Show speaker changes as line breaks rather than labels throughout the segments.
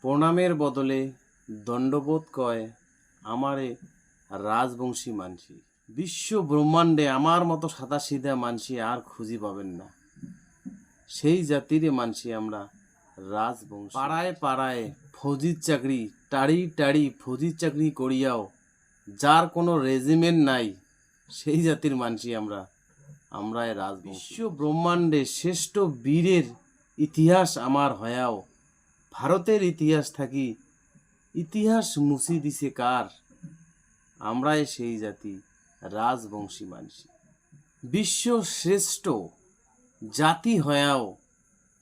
প্রণামের বদলে দণ্ডবোধ কয় আমারে রাজবংশী মানসি। বিশ্ব ব্রহ্মাণ্ডে আমার মতো সাদাসিধা মানসি আর খুঁজি পাবেন না। সেই জাতিরে মানসি আমরা রাজবংশী। পাড়ায় পাড়ায় ফৌজির চাকরি, টাড়ি টাড়ি ফৌজির চাকরি করিয়াও যার কোনো রেজিমেন্ট নাই, সেই জাতির মানসি আমরা রাজবংশী। বিশ্ব ব্রহ্মাণ্ডে শ্রেষ্ঠ বীরের ইতিহাস আমার হয়াও ভারতের ইতিহাস থাকি ইতিহাস মুছি দিছে কার? আমরাই সেই জাতি রাজবংশী মানসি। বিশ্ব শ্রেষ্ঠ জাতি হয়াও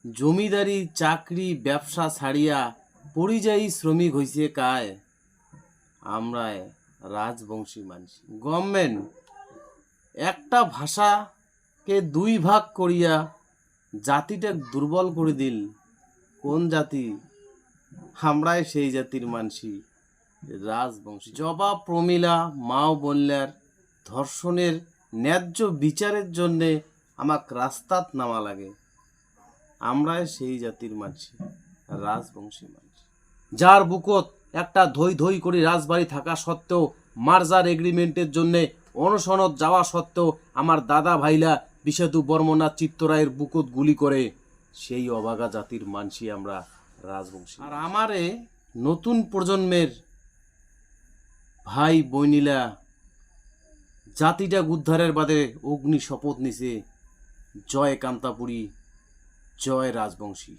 জমিদারি চাকরি ব্যবসা ছাড়িয়া পরিযায়ী শ্রমিক হইছে কায়? আমরাই রাজবংশী মানসি। গভর্নমেন্ট একটা ভাষাকে দুই ভাগ করিয়া জাতিটা দুর্বল করে দিল। কোন জাতি? আমরাই সেই জাতির মানসি রাজবংশী। জবা প্রমীলা মাও বললার ধর্ষণের ন্যায্য বিচারের জন্যে আমাক রাস্তাত নামা লাগে। আমরাই সেই জাতির মানসি রাজবংশী মানসি। যার বুকত একটা ধই ধই করে রাজবাড়ি থাকা সত্ত্বেও মার্জার এগ্রিমেন্টের জন্যে অনশনত যাওয়া সত্ত্বেও আমার দাদা ভাইলা বিষাদু বর্মনাথ চিত্তরায়ের বুকত গুলি করে, সেই অভাগা জাতির মানসি আমরা রাজবংশী। আর আমারে নতুন প্রজন্মের ভাই বইনিলা জাতিটা উদ্ধারের বাদে অগ্নি শপথ নিছে, জয় কান্তাপুরী, জয় রাজবংশী।